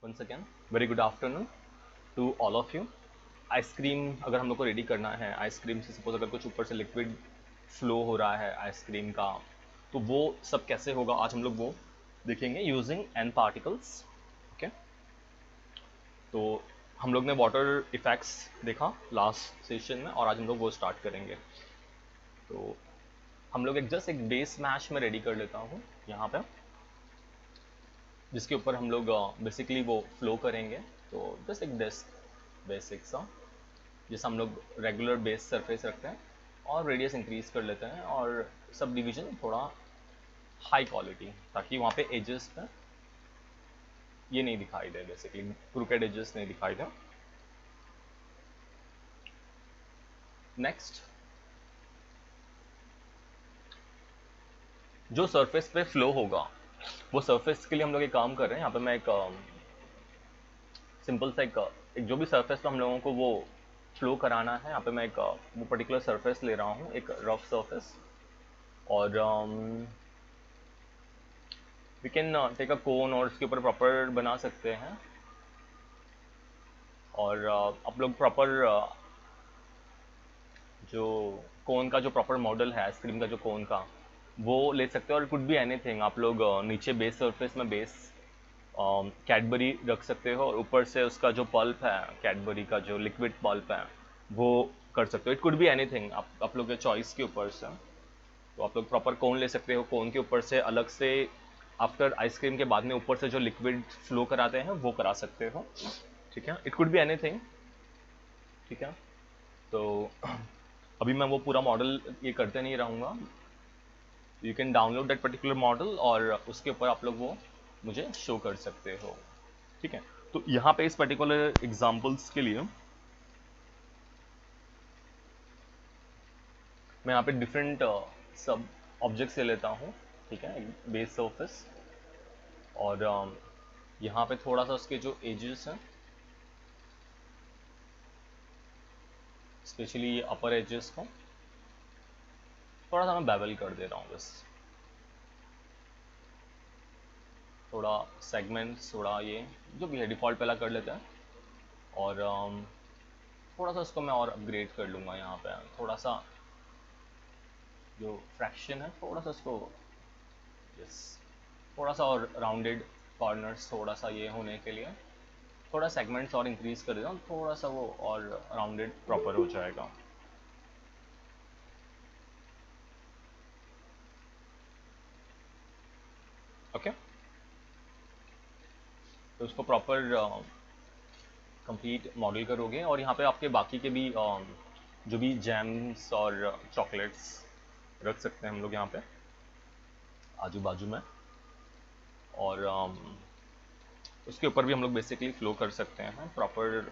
Once again very good afternoon to all of you. Ice cream अगर हम लोग को रेडी करना है, आइसक्रीम से सपोज अगर कुछ ऊपर से लिक्विड फ्लो हो रहा है आइसक्रीम का, तो वो सब कैसे होगा आज हम लोग वो देखेंगे यूजिंग एन पार्टिकल्स। ओके, तो हम लोग ने वाटर इफेक्ट्स देखा लास्ट सेशन में और आज हम लोग वो स्टार्ट करेंगे। तो हम लोग एक बेस मैश में रेडी कर लेता हूँ यहाँ पे, जिसके ऊपर हम लोग बेसिकली वो फ्लो करेंगे। तो जस्ट एक बेसिक सा जैसा हम लोग रेगुलर बेस सरफेस रखते हैं और रेडियस इंक्रीज कर लेते हैं और सब डिवीजन थोड़ा हाई क्वालिटी, ताकि वहाँ पे एजेस पे ये नहीं दिखाई दे, बेसिकली क्रूकेड एजेस नहीं दिखाई दे। नेक्स्ट, जो सरफेस पे फ्लो होगा वो सरफेस के लिए हम लोग एक काम कर रहे हैं। यहाँ पे मैं एक सिंपल सा एक जो भी सरफेस पे हम लोगों को वो फ्लो कराना है, यहाँ पे मैं एक वो पर्टिकुलर सरफेस ले रहा हूँ, एक रफ सरफेस। और वी कैन टेक अ कोन और इसके ऊपर प्रॉपर बना सकते हैं। और आप लोग प्रॉपर जो कोन का जो प्रॉपर मॉडल है आइसक्रीम का जो कोन का, वो ले सकते हो। और इट कुड बी एनीथिंग। आप लोग नीचे बेस सरफेस में बेस कैडबरी रख सकते हो और ऊपर से उसका जो पल्प है, कैडबरी का जो लिक्विड पल्प है, वो कर सकते हो। इट कुड बी एनीथिंग, आप लोग के चॉइस के ऊपर से। तो आप लोग प्रॉपर कोन ले सकते हो, कोन के ऊपर से अलग से आफ्टर आइसक्रीम के बाद में ऊपर से जो लिक्विड फ्लो कराते हैं वो करा सकते हो। ठीक है, इट कुड बी एनीथिंग। ठीक है, तो अभी मैं वो पूरा मॉडल ये करते नहीं रहूँगा। You can download that particular model और उसके ऊपर आप लोग वो मुझे शो कर सकते हो। ठीक है, तो यहाँ पे इस पर्टिकुलर एग्जांपल्स के लिए मैं यहाँ पे डिफरेंट सब ऑब्जेक्ट्स ले लेता हूँ। ठीक है, बेस सरफेस और यहाँ पे थोड़ा सा उसके जो एजेस हैं, स्पेशली अपर एजेस को थोड़ा सा मैं बेवल कर दे रहा हूँ बस। थोड़ा सेगमेंट्स, थोड़ा ये जो भी है डिफ़ॉल्ट पहला कर लेते हैं। और थोड़ा सा उसको मैं और अपग्रेड कर लूँगा। यहाँ पे थोड़ा सा जो फ्रैक्शन है थोड़ा सा उसको, यस, थोड़ा सा और राउंडेड कॉर्नर्स, थोड़ा सा ये होने के लिए थोड़ा सेगमेंट्स और इंक्रीज कर देता हूँ, थोड़ा सा वो और राउंडेड प्रॉपर हो जाएगा। ओके, तो उसको प्रॉपर कंप्लीट मॉडल करोगे और यहाँ पे आपके बाकी के भी जो भी जैम्स और चॉकलेट्स रख सकते हैं हम लोग यहाँ पे आजू बाजू में। और उसके ऊपर भी हम लोग बेसिकली फ्लो कर सकते हैं, प्रॉपर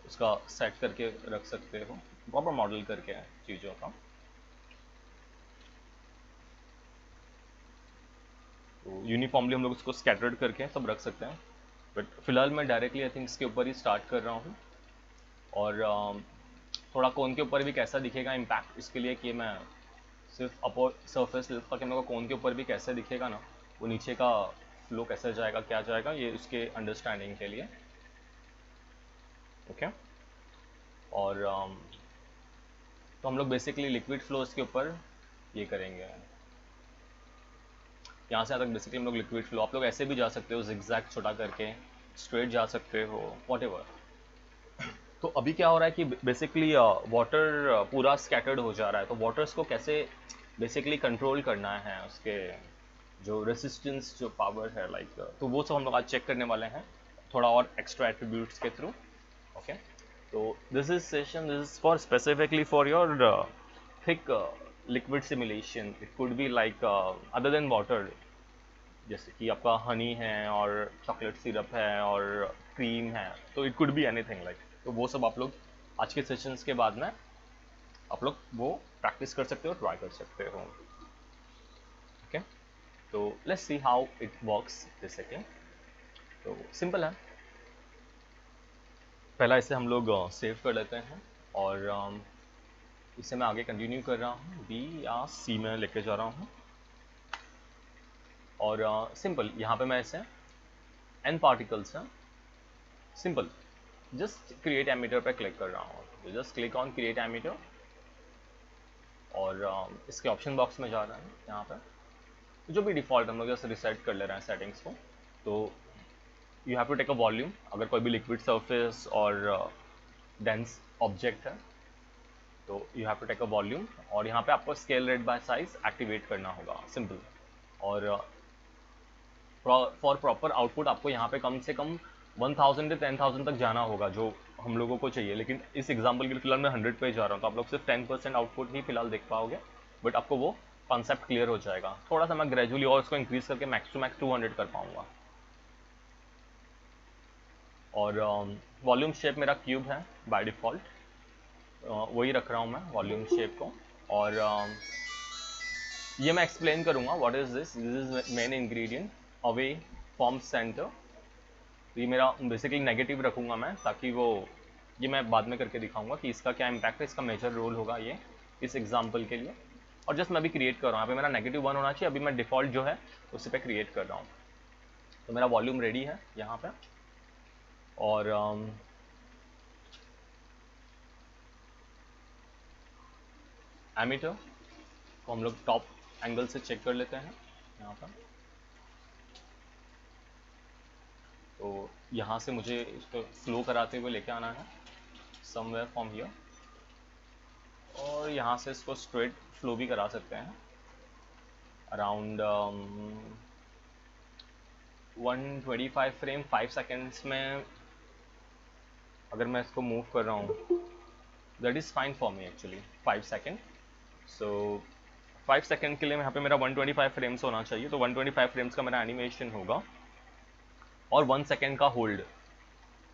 उसका सेट करके रख सकते हो, प्रॉपर मॉडल करके चीज़ों का। तो यूनिफॉर्मली हम लोग उसको स्कैटर्ड करके सब रख सकते हैं। बट फिलहाल मैं डायरेक्टली आई थिंक इसके ऊपर ही स्टार्ट कर रहा हूँ। और थोड़ा कोन के ऊपर भी कैसा दिखेगा इम्पैक्ट, इसके लिए कि मैं सिर्फ अपर सरफेस लेता, ताकि मेरे को कोन के ऊपर भी कैसे दिखेगा ना, वो नीचे का फ्लो कैसे जाएगा, क्या जाएगा, ये उसके अंडरस्टैंडिंग के लिए। ओके, और तो हम लोग बेसिकली लिक्विड फ्लोज के ऊपर ये करेंगे। यहाँ से यहाँ तक बेसिकली हम लोग लिक्विड फ्लो, आप लोग ऐसे भी जा सकते हो जिगजैग छोटा करके, स्ट्रेट जा सकते हो, वॉट। तो अभी क्या हो रहा है कि बेसिकली वाटर पूरा स्कैटर्ड हो जा रहा है, तो वाटर्स को कैसे बेसिकली कंट्रोल करना है, उसके जो रेसिस्टेंस, जो पावर है, लाइक, तो वो सब हम लोग आज चेक करने वाले हैं थोड़ा और एक्स्ट्रा एट्रीब्यूट्स के थ्रू। ओके, तो this is session, this is for specifically for your thick liquid simulation. It could be like other than water, जैसे कि आपका हनी है और चॉकलेट सिरप है और क्रीम है, तो it could be anything like. तो वो सब आप लोग आज के सेशंस के बाद में आप लोग वो प्रैक्टिस कर सकते हो, ट्राई कर सकते हो। ओके, तो let's see how it works basically. तो सिंपल है, पहला इसे हम लोग सेव कर लेते हैं और इसे मैं आगे कंटिन्यू कर रहा हूँ, बी या सी में लेके जा रहा हूँ। और सिंपल यहाँ पे मैं इसे n पार्टिकल्स हैं, सिंपल, जस्ट क्रिएट एमीटर पे क्लिक कर रहा हूँ, just click on create emitter और इसके ऑप्शन बॉक्स में जा रहा है। यहाँ पर जो भी डिफ़ॉल्ट हम लोग जस्ट रिसेट कर ले रहे हैं सेटिंग्स को। तो you have to take a volume, अगर कोई भी लिक्विड सरफेस और डेंस ऑब्जेक्ट है तो you have to take a volume, और यहाँ पे आपको scale rate by size activate करना होगा, सिंपल। और फॉर प्रॉपर आउटपुट आपको यहाँ पे कम से कम 1000 से 10,000 तक जाना होगा जो हम लोगों को चाहिए, लेकिन इस एग्जांपल के लिए फिलहाल मैं 100 पे जा रहा हूँ, तो आप लोग सिर्फ 10% आउटपुट ही फिलहाल देख पाओगे, बट आपको वो कॉन्सेप्ट क्लियर हो जाएगा। थोड़ा सा मैं ग्रेजुअली और इसको इंक्रीज करके मैक्स टू मैक्स 200 कर पाऊंगा। और वॉल्यूम शेप मेरा क्यूब है बाय डिफ़ॉल्ट, वही रख रहा हूँ मैं वॉल्यूम शेप को। और ये मैं एक्सप्लेन करूँगा what is this is main ingredient away from centre. तो ये मेरा बेसिकली नेगेटिव रखूँगा मैं, ताकि वो ये मैं बाद में करके दिखाऊंगा कि इसका क्या इम्पैक्ट है, इसका मेजर रोल होगा ये इस एग्जाम्पल के लिए। और जस्ट मैं अभी क्रिएट कर रहा हूँ, यहाँ पे मेरा -1 होना चाहिए, अभी मैं डिफ़ॉल्ट जो है उसी पे क्रिएट कर रहा हूँ। तो मेरा वॉल्यूम रेडी है यहाँ पे। और एमीटर को हम लोग टॉप एंगल से चेक कर लेते हैं यहाँ पर। तो यहाँ से मुझे इसको फ्लो कराते हुए लेके आना है समवेयर फ्रॉम हियर, और यहाँ से इसको स्ट्रेट फ्लो भी करा सकते हैं अराउंड 125 फ्रेम 5 सेकेंड्स में। अगर मैं इसको मूव कर रहा हूँ that is fine for me actually 5 second. So 5 second के लिए यहाँ पे मेरा 125 फ्रेम्स होना चाहिए, तो 125 फ्रेम्स का मेरा एनिमेशन होगा और 1 सेकेंड का होल्ड,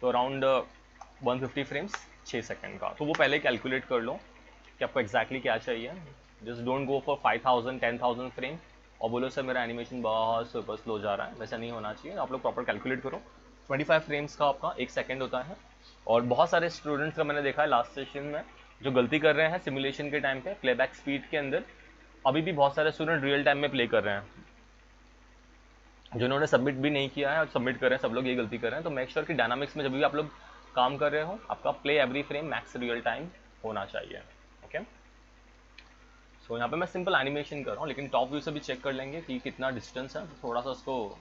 तो अराउंड 150 फ्रेम्स 6 सेकेंड का। तो वो पहले कैलकुलेट कर लो कि आपको एग्जैक्टली क्या चाहिए। Just don't go for 5000 10,000 frame और बोलो सर मेरा एनिमेशन बहुत सुपर स्लो जा रहा है, वैसा नहीं होना चाहिए। आप लोग प्रॉपर कैलकुलेट करो। 25 फ्रेम्स का आपका 1 सेकेंड होता है। और बहुत सारे स्टूडेंट्स का मैंने देखा है लास्ट सेशन में जो गलती कर रहे हैं सिमुलेशन के टाइम पे प्लेबैक स्पीड के अंदर, अभी भी बहुत सारे स्टूडेंट रियल टाइम में प्ले कर रहे हैं जिन्होंने सबमिट भी नहीं किया है और सबमिट कर रहे हैं, सब लोग ये गलती कर रहे हैं। तो मेक श्योर कि डायनामिक्स में जब भी आप लोग काम कर रहे हो आपका play every frame max real time होना चाहिए। ओके, सो यहाँ पे मैं सिंपल एनिमेशन कर रहा हूँ, लेकिन टॉप व्यू से भी चेक कर लेंगे कि कितना डिस्टेंस है। तो थोड़ा सा उसको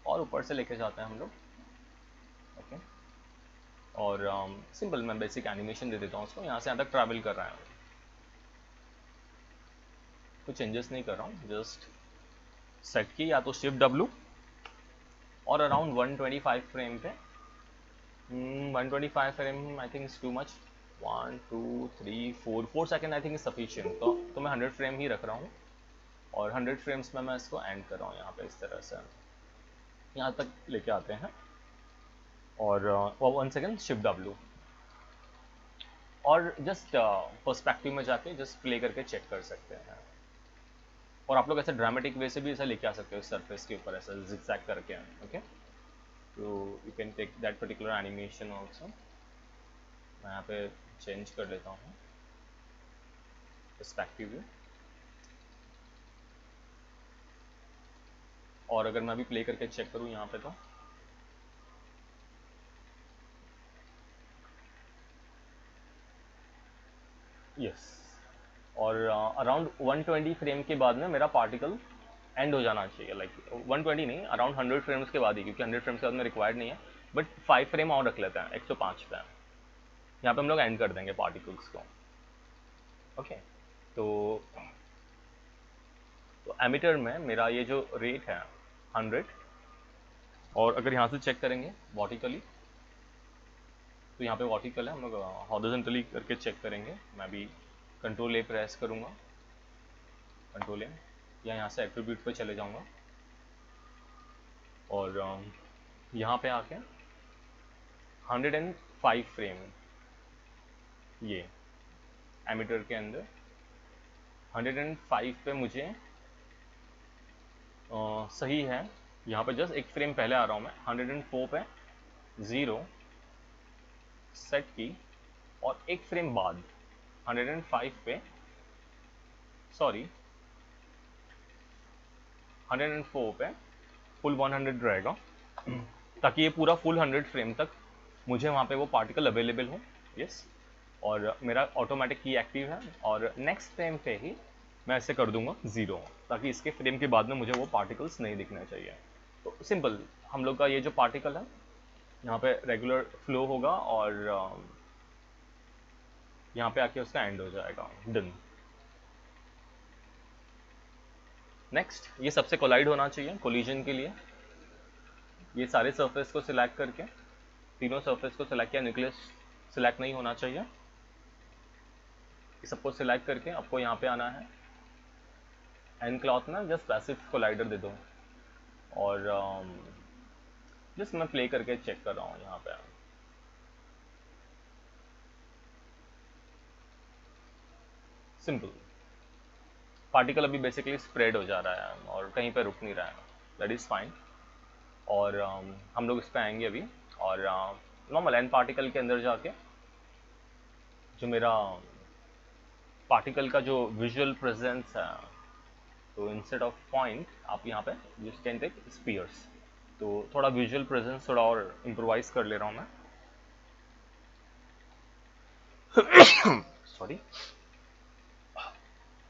और ऊपर से लेके जाते हैं हम लोग। ओके, और सिंपल मैं बेसिक एनिमेशन दे देता हूँ उसको। यहाँ से यहाँ तक ट्रैवल कर रहा है, कुछ चेंजेस नहीं कर रहा हूँ, जस्ट सेट की या तो शिफ्ट W और अराउंड 125 फ्रेम पे 125 frame I think is too much. 1 2 3 4 second I think is sufficient. तो मैं 100 फ्रेम ही रख रहा हूँ और 100 फ्रेम्स में मैं इसको एंड कर रहा हूँ यहाँ पे इस तरह से यहाँ तक लेके आते हैं। और 1 सेकेंड शिफ्ट W और जस्ट पर्सपेक्टिव में जाके जस्ट प्ले करके चेक कर सकते हैं। और आप लोग ऐसे ड्रामेटिक वे से भी ऐसा लेके आ सकते हो सरफेस के ऊपर ऐसा जिगजैग करके। ओके, तो you can take that particular animation also. मैं यहाँ पे चेंज कर लेता हूँ पर्सपेक्टिव व्यू। और अगर मैं भी प्ले करके चेक करूँ यहाँ पे तो यस, और अराउंड 120 फ्रेम के बाद में मेरा पार्टिकल एंड हो जाना चाहिए। लाइक 120 नहीं, अराउंड 100 फ्रेम्स के बाद ही, क्योंकि 100 फ्रेम्स के बाद में रिक्वायर्ड नहीं है, बट 5 फ्रेम और रख लेते हैं 105 पे। यहाँ पे हम लोग एंड कर देंगे पार्टिकल्स को। ओके, तो एमीटर में मेरा ये जो रेट है 100, और अगर यहाँ से चेक करेंगे वर्टिकली तो यहाँ पे वर्टिकल है, हम लोग हॉरिजॉन्टली करके चेक करेंगे। मैं भी कंट्रोल A प्रेस करूँगा, कंट्रोल A, या यहाँ से एट्रीब्यूट पे चले जाऊँगा और यहाँ पे आके 105 फ्रेम ये एमीटर के अंदर 105 पे मुझे सही है। यहाँ पे जस्ट एक फ्रेम पहले आ रहा हूँ मैं 104 पे 0 सेट की, और एक फ्रेम बाद 105 पे, सॉरी 104 पे फुल 100 रहेगा। ताकि ये पूरा फुल 100 फ्रेम तक मुझे वहाँ पे वो पार्टिकल अवेलेबल हो। यस, और मेरा ऑटोमेटिक की एक्टिव है, और नेक्स्ट फ्रेम पे ही मैं ऐसे कर दूंगा 0, ताकि इसके फ्रेम के बाद में मुझे वो पार्टिकल्स नहीं दिखने चाहिए। तो सिंपल, हम लोग का ये जो पार्टिकल है यहाँ पे रेगुलर फ्लो होगा, और यहाँ पे आके उसका एंड हो जाएगा। डन। नेक्स्ट, ये सबसे कोलाइड होना चाहिए कोलिजन के लिए। ये सारे सरफेस को सिलेक्ट करके, तीनों सरफेस को सिलेक्ट किया, न्यूक्लियस सिलेक्ट नहीं होना चाहिए। ये सबको सिलेक्ट करके आपको यहाँ पे आना है, एंड क्लॉथ में जस्ट पैसिव कोलाइडर दे दो, और जस्ट मैं प्ले करके चेक कर रहा हूँ यहाँ पे। सिंपल, पार्टिकल अभी बेसिकली स्प्रेड हो जा रहा है और कहीं पे रुक नहीं रहा है, दैट इज़ फाइन। और हम लोग इस पे आएंगे अभी, और नॉर्मल एन पार्टिकल के अंदर जाके जो मेरा पार्टिकल का जो विजुअल प्रेजेंस है, तो इंस्टेड ऑफ पॉइंट आप यहाँ पे यू कैन टेक स्पीयर्स। तो थोड़ा विजुअल प्रेजेंस थोड़ा और इम्प्रोवाइज कर ले रहा हूँ मैं। सॉरी।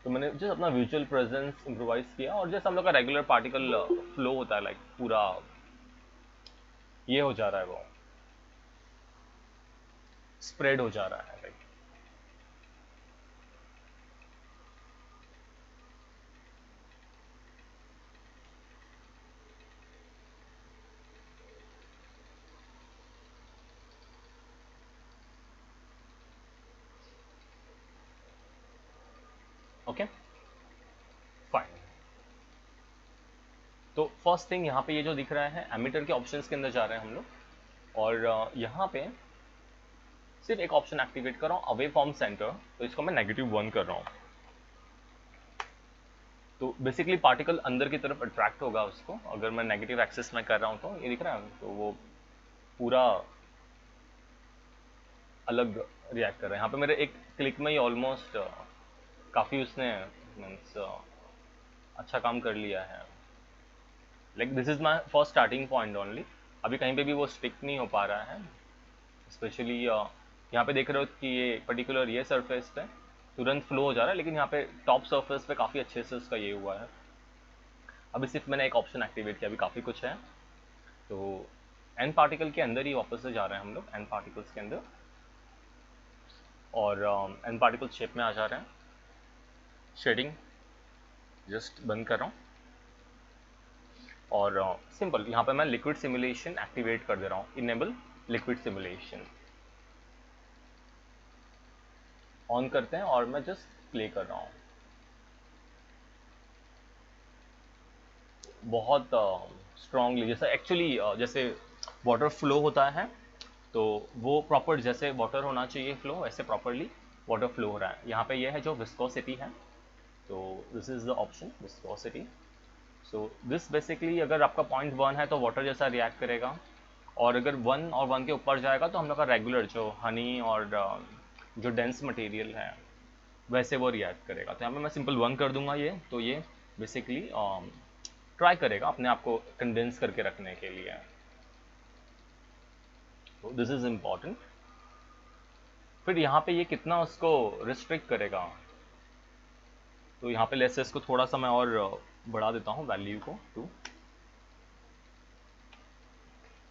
तो मैंने जस्ट अपना विजुअल प्रेजेंस इम्प्रोवाइज किया, और जैसे हम लोग का रेगुलर पार्टिकल फ्लो होता है, लाइक पूरा ये हो जा रहा है, वो स्प्रेड हो जा रहा है लाइक। Okay fine. तो फर्स्ट थिंग यहाँ पे ये जो दिख रहा है, एमिटर के ऑप्शंस के अंदर जा रहे हैं हम लोग, और यहाँ पे सिर्फ एक ऑप्शन एक्टिवेट कर रहा हूँ, अवे फ्रॉम सेंटर। तो इसको मैं -1 कर रहा हूँ। तो बेसिकली पार्टिकल अंदर की तरफ अट्रैक्ट होगा उसको, अगर मैं नेगेटिव एक्सिस में कर रहा हूँ तो ये दिख रहा है, तो वो पूरा अलग रिएक्ट कर रहा है। यहाँ पे मेरे एक क्लिक में ही ऑलमोस्ट काफ़ी उसने मीन्स अच्छा काम कर लिया है। Like this is my first starting point only. अभी कहीं पे भी वो स्टिक नहीं हो पा रहा है। स्पेशली यहाँ पे देख रहे हो कि ये पर्टिकुलर ये सरफेस पे तुरंत फ्लो हो जा रहा है, लेकिन यहाँ पे टॉप सरफेस पे काफ़ी अच्छे से उसका ये हुआ है। अभी सिर्फ मैंने एक ऑप्शन एक्टिवेट किया, अभी काफ़ी कुछ है। तो एन पार्टिकल के अंदर ही वापस से जा रहे हैं हम लोग, एन पार्टिकल्स के अंदर, और एन पार्टिकल शेप में आ जा रहे हैं। शेडिंग जस्ट बंद कर रहा हूँ, और सिंपल यहाँ पे मैं लिक्विड सिमुलेशन एक्टिवेट कर दे रहा हूँ, इनेबल लिक्विड सिमुलेशन ऑन करते हैं, और मैं जस्ट प्ले कर रहा हूँ। बहुत स्ट्रांगली, जैसा एक्चुअली जैसे वाटर फ्लो होता है, तो वो प्रॉपर जैसे वाटर होना चाहिए फ्लो, वैसे प्रॉपरली वाटर फ्लो हो रहा है। यहाँ पे ये है जो विस्कोसिटी है, तो this is the option viscosity. So this basically अगर आपका 0.1 है तो वाटर जैसा रिएक्ट करेगा, और अगर 1 और 1 के ऊपर जाएगा तो हम लोग का रेगुलर जो हनी और जो डेंस मटेरियल है वैसे वो रिएक्ट करेगा। तो यहाँ पे मैं सिंपल 1 कर दूंगा ये, तो ये बेसिकली ट्राई करेगा अपने आप को कंडेंस करके रखने के लिए। तो दिस इज इम्पॉर्टेंट। फिर यहाँ पे ये कितना उसको रिस्ट्रिक्ट करेगा, तो यहाँ पे लेट्स से इसको थोड़ा सा मैं और बढ़ा देता हूँ वैल्यू को 2,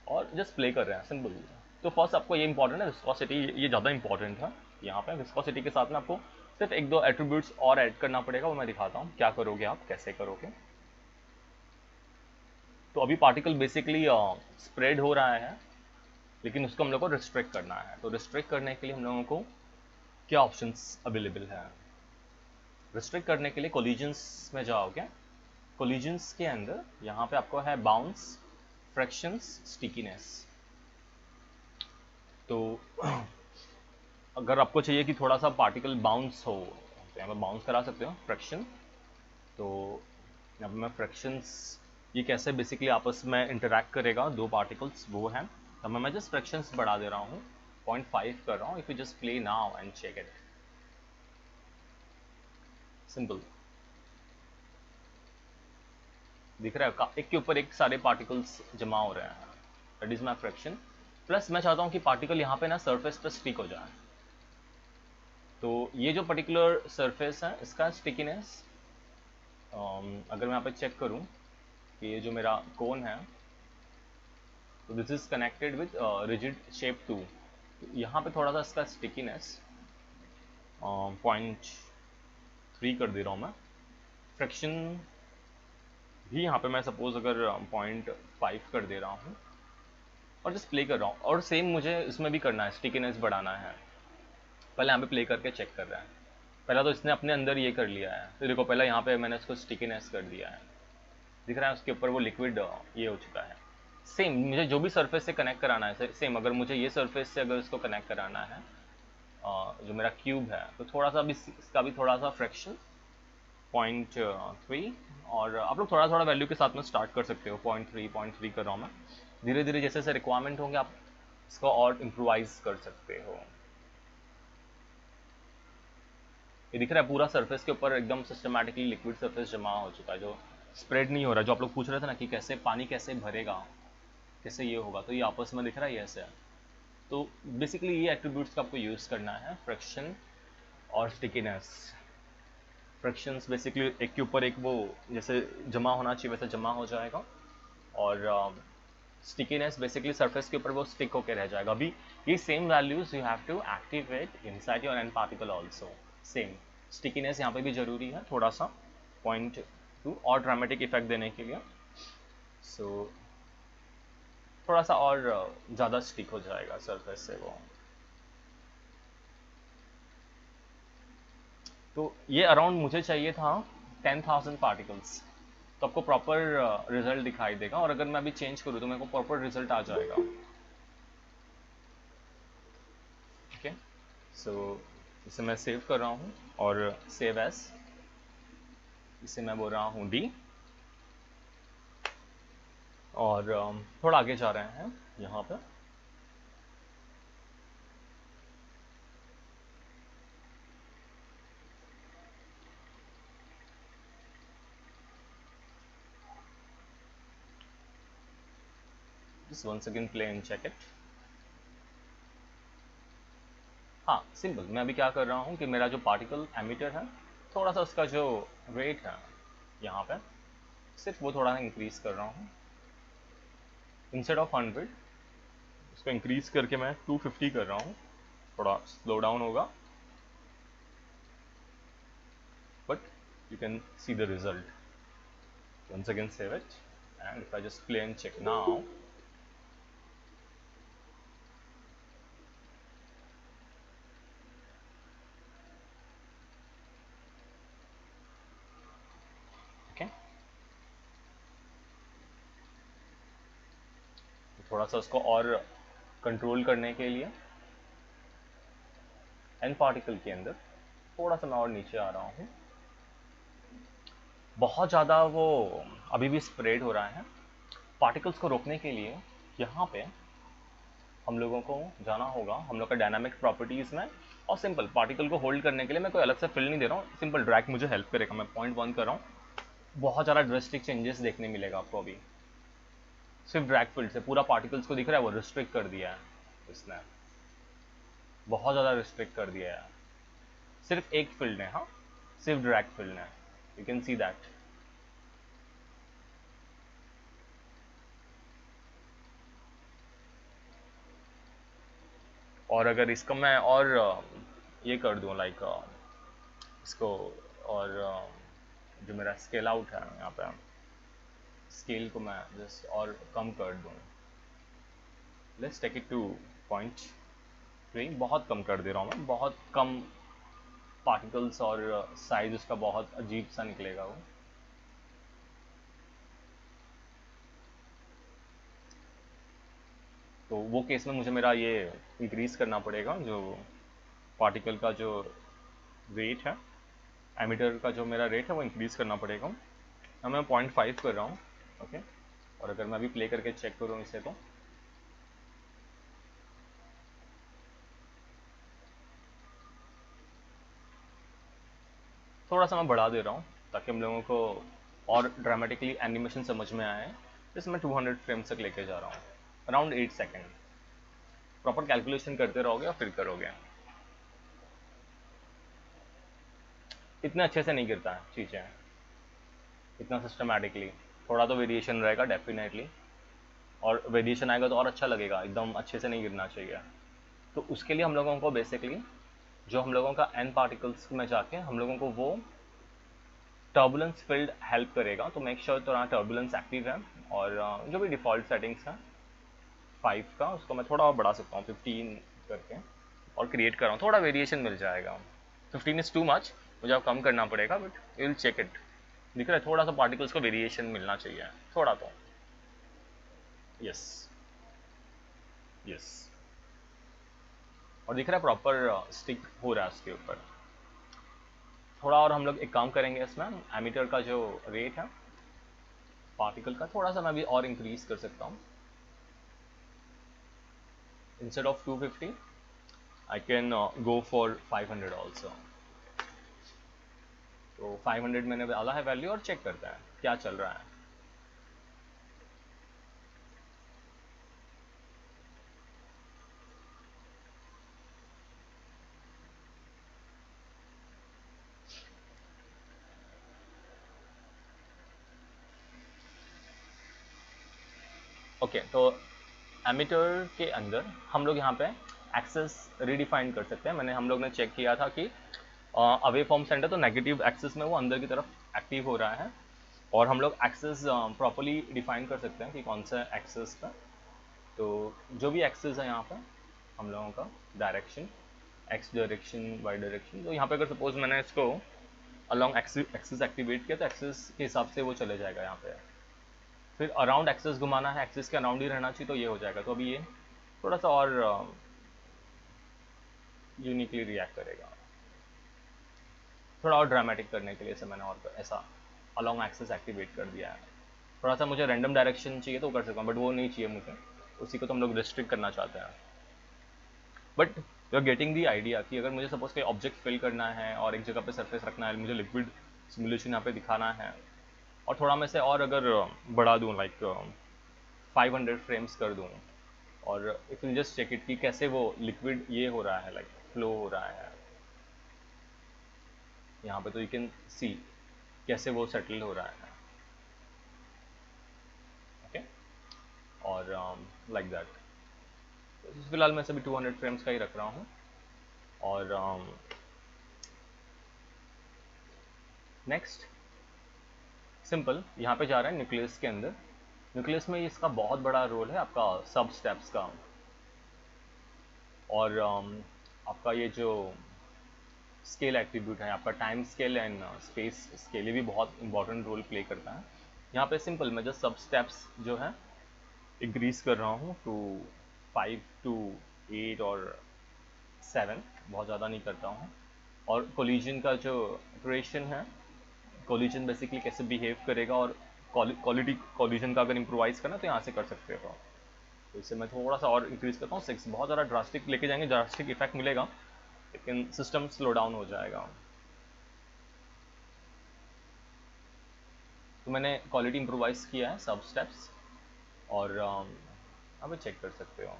और जस्ट प्ले कर रहे हैं सिंपल। तो फर्स्ट आपको ये इंपॉर्टेंट है विस्कोसिटी, ये ज़्यादा इंपॉर्टेंट है। यहाँ पे विस्कोसिटी के साथ में आपको सिर्फ 1-2 एट्रीब्यूट्स और ऐड करना पड़ेगा, वो मैं दिखाता हूँ क्या करोगे आप, कैसे करोगे। तो अभी पार्टिकल बेसिकली स्प्रेड हो रहा है, लेकिन उसको हम लोग को रिस्ट्रिक्ट करना है। तो रिस्ट्रिक्ट करने के लिए हम लोगों को क्या ऑप्शंस अवेलेबल है? रिस्ट्रिक्ट करने के लिए कोलिजन्स में जाओगे, कोलिजन्स के अंदर यहाँ पे आपको है बाउंस, फ्रैक्शंस, स्टिकीनेस। तो अगर आपको चाहिए कि थोड़ा सा पार्टिकल बाउंस हो, तो यहाँ पे बाउंस करा सकते हो फ्रैक्शन। तो यहाँ पे मैं फ्रैक्शंस, ये कैसे बेसिकली आपस में इंटरैक्ट करेगा दो पार्टिकल्स, वो है। तो मैं जस्ट फ्रैक्शंस बढ़ा दे रहा हूँ, 0.5 कर रहा हूँ। If you just play now and check it, simple दिख रहा है, एक के ऊपर एक सारे पार्टिकल्स जमा हो रहे हैं। That is my friction. Plus मैं चाहता हूँ कि पार्टिकल यहाँ पे ना सरफेस पर स्टिक हो जाए। तो ये जो पर्टिकुलर सरफेस है इसका स्टिकीनेस, अगर मैं यहाँ पे चेक करूँ कि ये जो मेरा कोन है, तो this is connected with rigid shape 2। यहाँ पे थोड़ा सा इसका स्टिकीनेस 0.3 कर दे रहा हूँ मैं। फ्रिक्शन भी यहाँ पे मैं सपोज अगर 0.5 कर दे रहा हूँ और जस्ट प्ले कर रहा हूँ। और सेम मुझे इसमें भी करना है, स्टिकीनेस बढ़ाना है। पहले यहाँ पे प्ले करके चेक कर रहा है। पहला तो इसने अपने अंदर ये कर लिया है, तो देखो पहले यहाँ पे मैंने इसको स्टिकीनेस कर दिया है, दिख रहा है उसके ऊपर वो लिक्विड ये हो चुका है। सेम मुझे जो भी सरफेस से कनेक्ट कराना है, सेम अगर मुझे ये सरफेस से अगर इसको कनेक्ट कराना है, जो मेरा क्यूब है, तो थोड़ा सा भी इसका भी थोड़ा सा फ्रैक्शन 0.3, और आप लोग थोड़ा थोड़ा वैल्यू के साथ में स्टार्ट कर सकते हो। 0.3 कर रहा हूँ मैं। धीरे धीरे जैसे जैसे रिक्वायरमेंट होंगे आप इसको और इम्प्रोवाइज कर सकते हो। ये दिख रहा है पूरा सरफेस के ऊपर एकदम सिस्टमैटिकली लिक्विड सरफेस जमा हो चुका है, जो स्प्रेड नहीं हो रहा। जो आप लोग पूछ रहे थे ना कि कैसे पानी कैसे भरेगा, कैसे ये होगा, तो ये आपस में दिख रहा है ये ऐसे है। तो बेसिकली ये एट्रीब्यूट्स का आपको यूज़ करना है, फ्रिक्शन और स्टिकीनेस। फ्रिक्शंस बेसिकली एक के ऊपर एक वो जैसे जमा होना चाहिए वैसे जमा हो जाएगा, और स्टिकीनेस बेसिकली सरफेस के ऊपर वो स्टिक होकर रह जाएगा। अभी ये same values you have to activate inside your n particle also. Same stickiness यहाँ पे भी जरूरी है थोड़ा सा, 0.2 और ड्रामेटिक इफेक्ट देने के लिए। सो थोड़ा सा और ज़्यादा स्टिक हो जाएगा सरफेस से वो। तो ये अराउंड मुझे चाहिए था 10,000 पार्टिकल्स, तो आपको प्रॉपर रिजल्ट दिखाई देगा। और अगर मैं अभी चेंज करूँ तो मेरे को प्रॉपर रिजल्ट आ जाएगा। ओके, सो इसे मैं सेव कर रहा हूँ और सेव एज, इसे मैं बोल रहा हूँ डी, और थोड़ा आगे जा रहे हैं यहाँ पे। Just once again play and check it. हाँ सिंपल, मैं अभी क्या कर रहा हूँ कि मेरा जो पार्टिकल एमिटर है, थोड़ा सा उसका जो रेट है यहाँ पे, सिर्फ वो थोड़ा सा इंक्रीज कर रहा हूँ। इंस्टेड ऑफ 100 उसको इंक्रीज करके मैं 250 कर रहा हूँ। थोड़ा स्लो डाउन होगा, but you can see the result. Once again save it, and if I just play and check now, okay, थोड़ा सा उसको और कंट्रोल करने के लिए एन पार्टिकल के अंदर थोड़ा सा मैं और नीचे आ रहा हूँ। बहुत ज़्यादा वो अभी भी स्प्रेड हो रहा है। पार्टिकल्स को रोकने के लिए यहाँ पे हम लोगों को जाना होगा हम लोग का डायनामिक प्रॉपर्टीज़ में, और सिंपल पार्टिकल को होल्ड करने के लिए मैं कोई अलग से फिल नहीं दे रहा हूँ, सिंपल ड्रैग मुझे हेल्प करेगा। मैं 0.1 कर रहा हूँ। बहुत ज़्यादा ड्रेस्टिक चेंजेस देखने मिलेगा आपको अभी। सिर्फ ड्रैग फील्ड से पूरा पार्टिकल्स को दिख रहा है, वो रिस्ट्रिक्ट कर दिया है इसने, बहुत ज़्यादा रिस्ट्रिक्ट कर दिया है सिर्फ एक फील्ड ने। हाँ, सिर्फ ड्रैग फील्ड ने, यू कैन सी दैट। और अगर इसको मैं और ये कर दूँ लाइक इसको, और जो मेरा स्केल आउट है यहाँ पे, स्केल को मैं जस्ट और कम कर दूँ। लेट्स टेक इट टू 0.3, बहुत कम कर दे रहा हूँ मैं, बहुत कम पार्टिकल्स, और साइज उसका बहुत अजीब सा निकलेगा वो। तो वो केस में मुझे मेरा ये इंक्रीज करना पड़ेगा, जो पार्टिकल का जो रेट है, एमिटर का जो मेरा रेट है वो इंक्रीज करना पड़ेगा। अब मैं 0.5 कर रहा हूँ। ओके, और अगर मैं अभी प्ले करके चेक करूँ इसे, तो थोड़ा सा मैं बढ़ा दे रहा हूँ ताकि हम लोगों को और ड्रामेटिकली एनिमेशन समझ में आए। इसमें 200 फ्रेम्स तक लेके जा रहा हूँ। Around 8 second. प्रॉपर कैलकुलेशन करते रहोगे और फिर करोगे। इतने अच्छे से नहीं गिरता है चीज़ें, इतना सिस्टमैटिकली। थोड़ा तो वेरिएशन रहेगा डेफिनेटली, और वेरिएशन आएगा तो और अच्छा लगेगा, एकदम अच्छे से नहीं गिरना चाहिए। तो उसके लिए हम लोगों को बेसिकली जो हम लोगों का एन पार्टिकल्स में जाके हम लोगों को वो टर्बुलेंस फील्ड हेल्प करेगा। तो मेक श्योर थोड़ा टर्बुलेंस एक्टिव है, और जो भी डिफ़ॉल्ट सेटिंग्स हैं 5 का, उसको मैं थोड़ा और बढ़ा सकता हूँ 15 करके, और क्रिएट कर रहा हूँ, थोड़ा वेरिएशन मिल जाएगा। 15 इज़ टू मच, मुझे अब कम करना पड़ेगा, but you will check it. दिख रहा है थोड़ा सा पार्टिकल्स को वेरिएशन मिलना चाहिए, थोड़ा तो। Yes, yes. और दिख रहा है प्रॉपर स्टिक हो रहा है उसके ऊपर। थोड़ा और हम लोग एक काम करेंगे इसमें, एमीटर का जो रेट है पार्टिकल का, थोड़ा सा मैं भी और इंक्रीज कर सकता हूँ। Instead of 250 I can go for 500 also. तो 500 मैंने डाला है वैल्यू, और चेक करता है क्या चल रहा है। ओके, तो एमीटर के अंदर हम लोग यहाँ पे एक्सेस रीडिफाइन कर सकते हैं। हम लोग ने चेक किया था कि अवे फ्रॉम सेंटर, तो नेगेटिव एक्सेस में वो अंदर की तरफ एक्टिव हो रहा है, और हम लोग एक्सेस प्रॉपरली डिफाइन कर सकते हैं कि कौन सा एक्सेस का। तो जो भी एक्सेस है यहाँ पे हम लोगों का direction, X direction, Y direction, तो यहाँ पे अगर सपोज मैंने इसको अलॉन्ग एक्सेस एक्टिवेट किया तो एक्सेस के हिसाब से वो चले जाएगा यहाँ पे। फिर अराउंड एक्सेस घुमाना है, एक्सेस के अराउंड ही रहना चाहिए, तो ये हो जाएगा। तो अभी ये थोड़ा सा और यूनिकली रिएक्ट करेगा। थोड़ा और ड्रामेटिक करने के लिए इसे मैंने और ऐसा अलॉन्ग एक्सेस एक्टिवेट कर दिया है। थोड़ा सा मुझे रैंडम डायरेक्शन चाहिए तो कर सकता हूँ, बट वो नहीं चाहिए मुझे, उसी को तो हम लोग रिस्ट्रिक्ट करना चाहते हैं। But you are getting the idea कि अगर मुझे सपोज कोई ऑब्जेक्ट फिल करना है और एक जगह पे सरफेस रखना है, मुझे लिक्विड सिमुलेशन यहाँ पे दिखाना है, और थोड़ा मैं से और अगर बढ़ा दूँ, लाइक 500 फ्रेम्स कर दूँ, और if you just check it कि कैसे वो लिक्विड ये हो रहा है, लाइक फ्लो हो रहा है यहाँ पे, तो यू कैन सी कैसे वो सेटल हो रहा है। ओके, और लाइक दैट। फिलहाल मैं सभी 200 फ्रेम्स का ही रख रहा हूँ। और नेक्स्ट सिंपल यहाँ पे जा रहा है न्यूक्लियस के अंदर। न्यूक्लियस में इसका बहुत बड़ा रोल है आपका सब स्टेप्स का, और आपका ये जो स्केल एट्रीब्यूट है, आपका time scale and space scale, ये भी बहुत इंपॉर्टेंट रोल प्ले करता है। यहाँ पे सिंपल मैं जो सब स्टेप्स जो है इंक्रीज कर रहा हूँ टू 5 to 8 और 7, बहुत ज़्यादा नहीं करता हूँ। और कोलिजन का जो इटरेशन है, कोलिजन बेसिकली कैसे बिहेव करेगा, और क्वालिटी कोलिजन का अगर इम्प्रोवाइज करना तो यहाँ से कर सकते हो। तो इससे मैं थोड़ा सा और इंक्रीज करता हूँ 6। बहुत ज़्यादा ड्रास्टिक लेके जाएंगे, ड्रास्टिक इफेक्ट मिलेगा, लेकिन सिस्टम स्लो डाउन हो जाएगा। तो मैंने क्वालिटी इम्प्रोवाइज किया है सब स्टेप्स, और अब चेक कर सकते हो।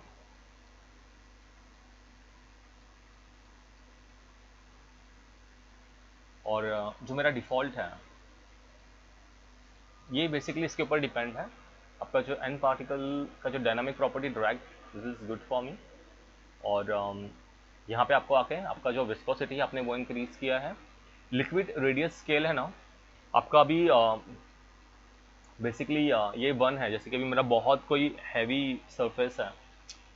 और जो मेरा डिफ़ॉल्ट है ये बेसिकली इसके ऊपर डिपेंड है। आपका जो एन पार्टिकल का जो dynamic property drag, this is good for me. और यहाँ पे आपको आके आपका जो विस्कोसिटी है आपने वो इंक्रीज़ किया है। लिक्विड रेडियस स्केल है ना आपका अभी बेसिकली ये 1 है। जैसे कि अभी मेरा बहुत कोई हैवी सरफेस है,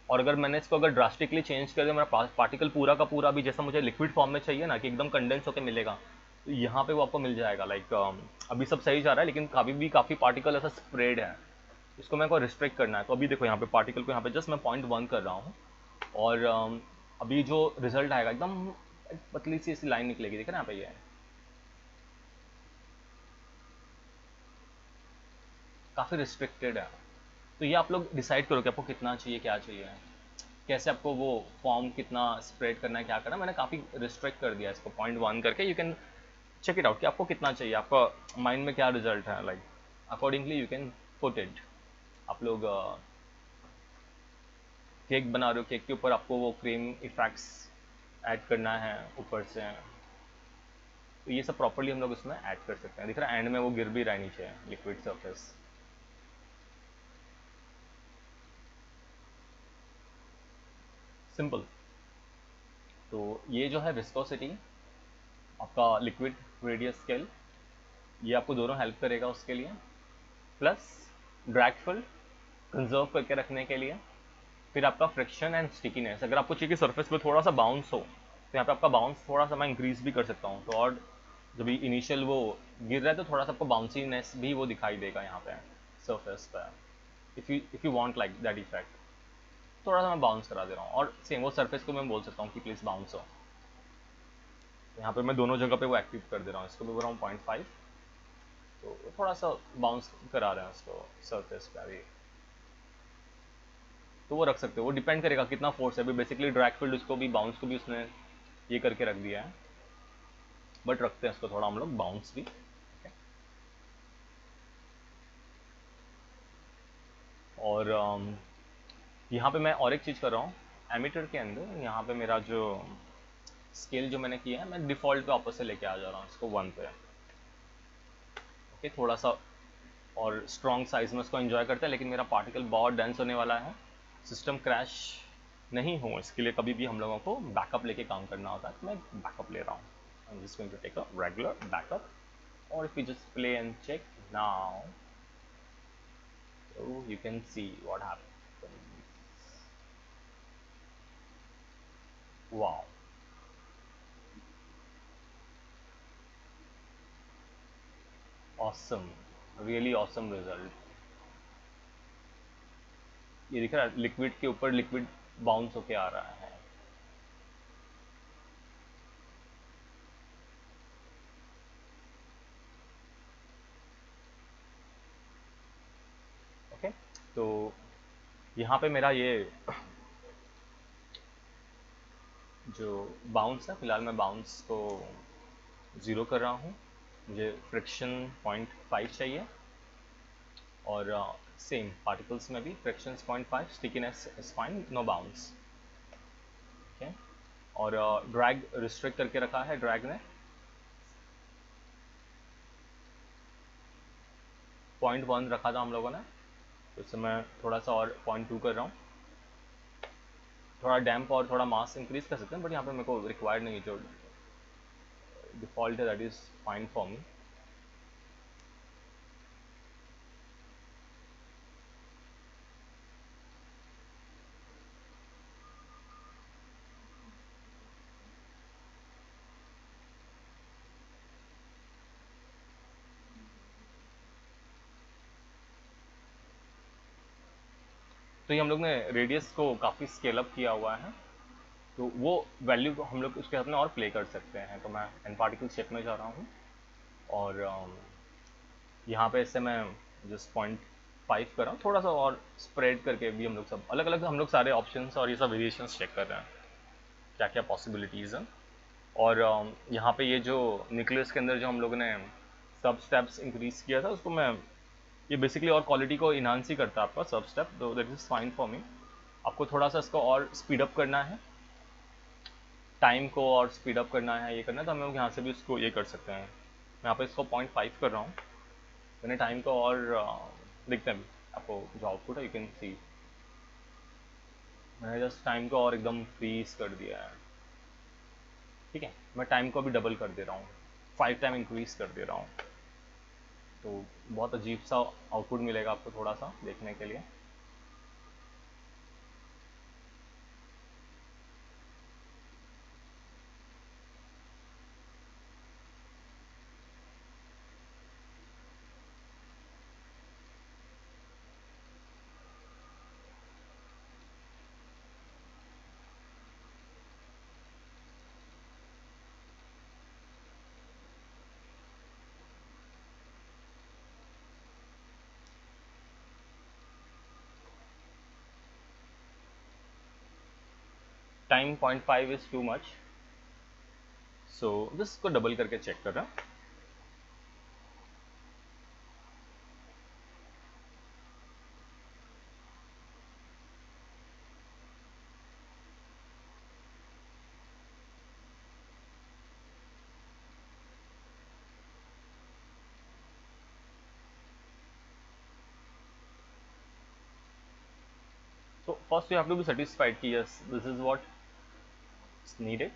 और अगर मैंने इसको अगर ड्रास्टिकली चेंज कर दिया, मेरा पार्टिकल पूरा का पूरा भी जैसा मुझे लिक्विड फॉर्म में चाहिए ना कि एकदम कंडेंस होकर मिलेगा, तो यहाँ पे वो आपको मिल जाएगा। लाइक अभी सब सही जा रहा है, लेकिन काफ़ी पार्टिकल ऐसा स्प्रेड है, इसको मेरे को रिस्ट्रिक्ट करना है। तो अभी देखो यहाँ पे पार्टिकल को यहाँ पे जस्ट मैं 0.1 कर रहा हूँ, और अभी जो रिजल्ट आएगा एकदम पतली सी ऐसी लाइन निकलेगी, देख रहे हैं यहाँ पे, ये काफ़ी रिस्ट्रिक्टेड है। तो ये आप लोग डिसाइड करो कि आपको कितना चाहिए, क्या चाहिए, कैसे आपको वो फॉर्म कितना स्प्रेड करना है, क्या करना है। मैंने काफ़ी रिस्ट्रिक्ट कर दिया इसको 0.1 करके। You can check it out कि आपको कितना चाहिए, आपका माइंड में क्या रिजल्ट है, like accordingly you can put it. आप लोग केक बना रहे हो, केक के ऊपर आपको वो क्रीम इफेक्ट्स ऐड करना है ऊपर से, तो ये सब प्रॉपर्ली हम लोग इसमें ऐड कर सकते हैं। दिख रहा है एंड में वो गिर भी रहा है नीचे लिक्विड सरफेस। सिंपल। तो ये जो है विस्कोसिटी, आपका लिक्विड रेडियस स्केल, ये आपको दोनों हेल्प करेगा उसके लिए, प्लस ड्रैग फिल कंजर्व करके रखने के लिए। फिर आपका फ्रिक्शन एंड स्टिकीनेस, अगर आपको चाहिए कि सरफेस पे थोड़ा सा बाउंस हो तो यहाँ पे आपका बाउंस थोड़ा सा मैं इंक्रीज भी कर सकता हूँ, तो और जब भी इनिशियल वो गिर रहा है तो थोड़ा सा आपको बाउंसीनेस भी वो दिखाई देगा यहाँ पे सरफेस पे, if you want like that effect. थोड़ा सा मैं बाउंस करा दे रहा हूँ, और सेम वो सरफेस को मैं बोल सकता हूँ कि प्लीज़ बाउंस हो। यहाँ पे मैं दोनों जगह पे वो एक्टिव कर दे रहा हूँ, इसको भी बोल रहा हूँ 0.5, तो थोड़ा सा बाउंस करा रहे हैं उसको सरफेस पे अभी। तो वो रख सकते हो, वो डिपेंड करेगा कितना फोर्स है। अभी बेसिकली ड्रैग फील्ड उसको भी बाउंस को भी उसने ये करके रख दिया है, बट रखते हैं उसको थोड़ा हम लोग बाउंस भी। और यहाँ पे मैं और एक चीज़ कर रहा हूँ एमीटर के अंदर, यहाँ पे मेरा जो स्केल जो मैंने किया है मैं डिफ़ॉल्ट पे वापस से लेके आ जा रहा हूँ इसको 1 पे। ओके, थोड़ा सा और स्ट्रॉन्ग साइज में उसको एंजॉय करते हैं, लेकिन मेरा पार्टिकल बहुत डेंस होने वाला है, सिस्टम क्रैश नहीं हो इसके लिए कभी भी हम लोगों को बैकअप लेके काम करना होता है, तो मैं बैकअप ले रहा हूँ। I'm just going to take a regular backup, or if we just play and check now, so you can see what happens. Wow, awesome, really awesome result। ये दिख रहा है लिक्विड के ऊपर लिक्विड बाउंस होके आ रहा है। ओके, तो यहाँ पे मेरा ये जो बाउंस है, फिलहाल मैं बाउंस को 0 कर रहा हूँ, मुझे फ्रिक्शन 0.5 चाहिए, और सेम पार्टिकल्स में भी friction 0.5, stickiness is fine, no bounce. Okay, और ड्रैग रिस्ट्रिक्ट करके रखा है ड्रैग ने 0.1 रखा था हम लोगों ने, तो इससे मैं थोड़ा सा और 0.2 कर रहा हूँ। थोड़ा डैम्प और थोड़ा मास इंक्रीज कर सकते हैं, बट यहाँ पे मेरे को रिक्वायर्ड नहीं है, जो डिफ़ॉल्ट है that is fine for me. तो ये हम लोग ने रेडियस को काफ़ी स्केल अप किया हुआ है, तो वो वैल्यू को हम लोग उसके साथ में और प्ले कर सकते हैं। तो मैं एन पार्टिकल शेप में जा रहा हूँ, और यहाँ पे इससे मैं जस्ट 0.5 कर रहा हूँ, थोड़ा सा और स्प्रेड करके भी हम लोग सब अलग अलग हम लोग सारे ऑप्शंस और ये सब वेरिएशंस चेक कर रहे हैं क्या क्या पॉसिबिलिटीज़ हैं। और यहाँ पे ये जो न्यूक्लियस के अंदर जो हम लोगों ने सब स्टेप्स इंक्रीज किया था उसको मैं, ये बेसिकली और क्वालिटी को इन्हांस ही करता है आपका सब स्टेप, तो that is fine for me. आपको थोड़ा सा इसको और स्पीड अप करना है, टाइम को और स्पीड अप करना है, ये करना है, तो हम लोग यहाँ से भी इसको ये कर सकते हैं। मैं यहाँ पे इसको 0.5 कर रहा हूँ, मैंने टाइम को और देखते हैं आपको जो आउटपुट है, यू कैन सी मैंने जस्ट टाइम को और एकदम फ्रीज कर दिया है। ठीक है, मैं टाइम को अभी डबल कर दे रहा हूँ, 5 टाइम इंक्रीज कर दे रहा हूँ, तो बहुत अजीब सा आउटपुट मिलेगा आपको थोड़ा सा देखने के लिए। Time 0.5 is too much, so just को डबल करके चेक कर रहा हूँ। So first you have to be satisfied कि yes, this is what is needed.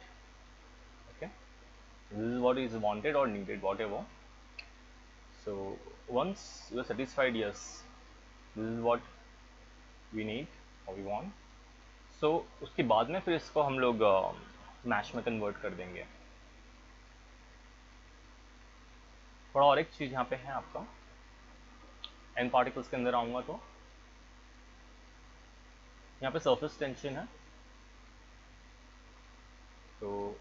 Okay, this is what is wanted or needed, whatever. So once you are satisfied, yes, this is what we need or we want. So उसके बाद में फिर इसको हम लोग mash में convert कर देंगे. थोड़ा और एक चीज़ यहाँ पे है आपका, एन पार्टिकल्स के अंदर आऊँगा तो यहाँ पे सरफेस टेंशन है. तो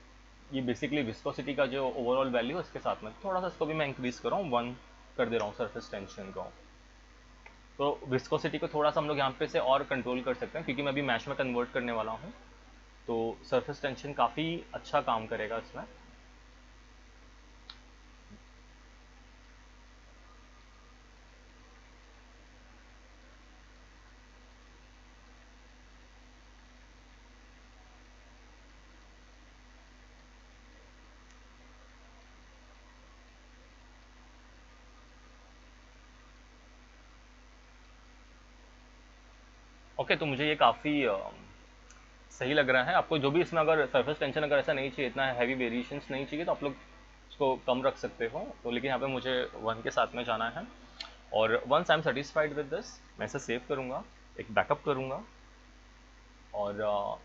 ये बेसिकली विस्कोसिटी का जो ओवरऑल वैल्यू है उसके साथ में थोड़ा सा इसको भी मैं इंक्रीज कर रहा हूँ, 1 कर दे रहा हूँ सरफेस टेंशन को. तो विस्कोसिटी को थोड़ा सा हम लोग यहाँ पे से और कंट्रोल कर सकते हैं क्योंकि मैं अभी मैश में कन्वर्ट करने वाला हूँ. तो सरफेस टेंशन काफ़ी अच्छा काम करेगा इसमें. ओके, तो मुझे ये काफ़ी सही लग रहा है. आपको जो भी इसमें अगर सरफेस टेंशन अगर ऐसा नहीं चाहिए, इतना हैवी वेरिएशंस नहीं चाहिए, तो आप लोग इसको कम रख सकते हो. तो लेकिन यहाँ पे मुझे 1 के साथ में जाना है. और once I am satisfied with this, मैं इसे सेव करूँगा, एक बैकअप करूँगा. और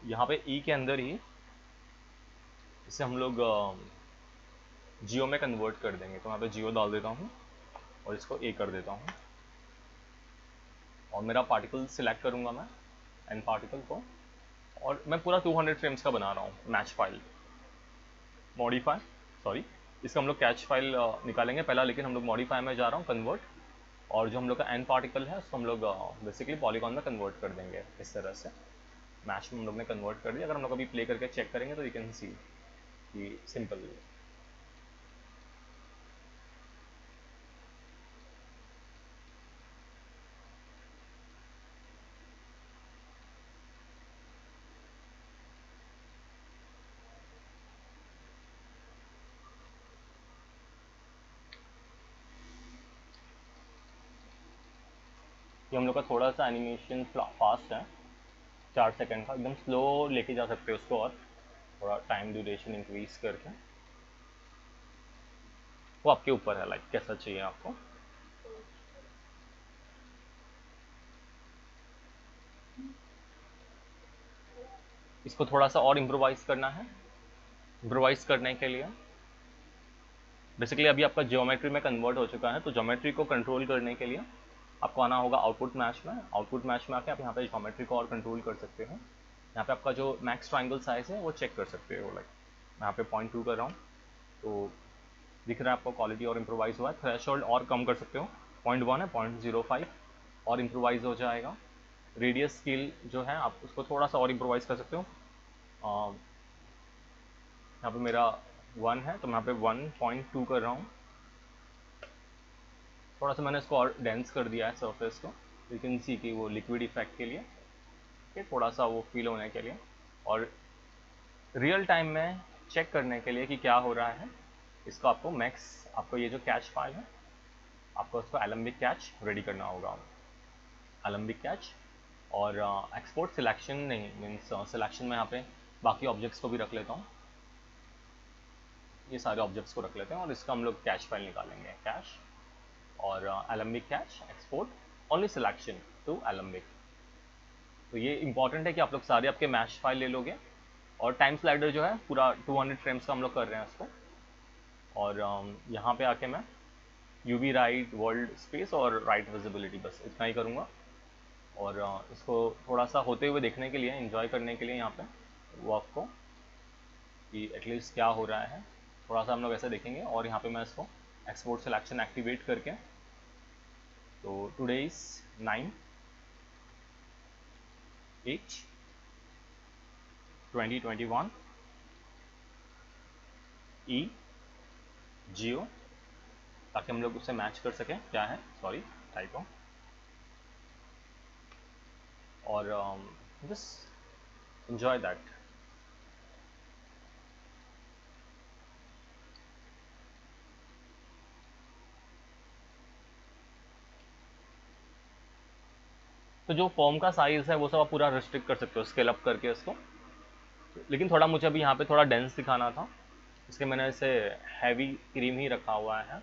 यहाँ पे ई के अंदर ही इसे हम लोग जियो में कन्वर्ट कर देंगे. तो यहाँ पे जियो डाल देता हूँ और इसको ए कर देता हूँ. और मेरा पार्टिकल सिलेक्ट करूँगा मैं, एन पार्टिकल को. और मैं पूरा 200 फ्रेम्स का बना रहा हूँ मैच फाइल. मॉडिफाई, सॉरी, इसका हम लोग कैच फाइल निकालेंगे पहला, लेकिन हम लोग मॉडिफाई में जा रहा हूँ, कन्वर्ट. और जो हम लोग का एन पार्टिकल है उसको हम लोग बेसिकली पॉलीगॉन में कन्वर्ट कर देंगे. इस तरह से मैच में हम लोग ने कन्वर्ट कर दिया. अगर हम लोग अभी प्ले करके चेक करेंगे तो यू कैन सी कि सिंपल. ये हम लोग का थोड़ा सा एनिमेशन फास्ट है, 4 सेकंड का. एकदम स्लो लेके जा सकते हो उसको और थोड़ा टाइम ड्यूरेशन इंक्रीज करके. वो आपके ऊपर है, लाइक कैसा चाहिए आपको. इसको थोड़ा सा और इम्प्रोवाइज करना है. इम्प्रोवाइज करने के लिए बेसिकली अभी आपका ज्योमेट्री में कन्वर्ट हो चुका है, तो ज्योमेट्री को कंट्रोल करने के लिए आपको आना होगा आउटपुट मैच में. आउटपुट मैच में आके आप यहाँ पे ज्योमेट्री को और कंट्रोल कर सकते हो. यहाँ पे आपका जो मैक्स ट्राइंगल साइज है वो चेक कर सकते हो. लाइक मैं यहाँ पे 0.2 कर रहा हूँ, तो दिख रहा है आपको क्वालिटी और इम्प्रोवाइज हुआ है. थ्रेशोल्ड और कम कर सकते हो, 0.1 है, 0.05 और इम्प्रोवाइज हो जाएगा. रेडियस स्केल जो है आप उसको थोड़ा सा और इम्प्रोवाइज कर सकते हो. यहाँ पे मेरा 1 है तो मैं यहाँ पे 1.2 कर रहा हूँ. थोड़ा सा मैंने इसको और डेंस कर दिया है सरफेस को, यू कैन सी कि वो लिक्विड इफेक्ट के लिए, कि थोड़ा सा वो फील होने के लिए. और रियल टाइम में चेक करने के लिए कि क्या हो रहा है, इसको आपको मैक्स, आपको ये जो कैच फाइल है आपको उसको एलम्बिक कैच रेडी करना होगा. एलम्बिक कैच और एक्सपोर्ट सिलेक्शन नहीं, मीन्स सिलेक्शन में यहाँ पे बाकी ऑब्जेक्ट्स को भी रख लेता हूँ. ये सारे ऑब्जेक्ट्स को रख लेते हैं और इसका हम लोग कैच फाइल निकालेंगे. कैश और Alembic cache export only selection to Alembic. तो ये इंपॉर्टेंट है कि आप लोग सारे आपके मैश फाइल ले लोगे. और टाइम स्लाइडर जो है पूरा 200 फ्रेम्स का हम लोग कर रहे हैं इसको. और यहाँ पे आके मैं यूवी राइट, वर्ल्ड स्पेस और राइट विजिबिलिटी, बस इतना ही करूँगा. और इसको थोड़ा सा होते हुए देखने के लिए, एंजॉय करने के लिए यहाँ पे वर्क को कि एटलीस्ट क्या हो रहा है, थोड़ा सा हम लोग ऐसे देखेंगे. और यहाँ पे मैं इसको एक्सपोर्ट सिलेक्शन एक्टिवेट करके, तो टुडे इज 9/8/2021 ई जियो, ताकि हम लोग उससे मैच कर सकें क्या है, सॉरी टाइपो. और जस्ट enjoy that. तो तो जो फॉर्म का साइज़ है वो सब आप पूरा रिस्ट्रिक्ट कर सकते हो स्केल अप करके इसको। लेकिन थोड़ा मुझे अभी यहाँ पे थोड़ा डेंस दिखाना था, इसलिए मैंने इसे हैवी क्रीम ही रखा हुआ है।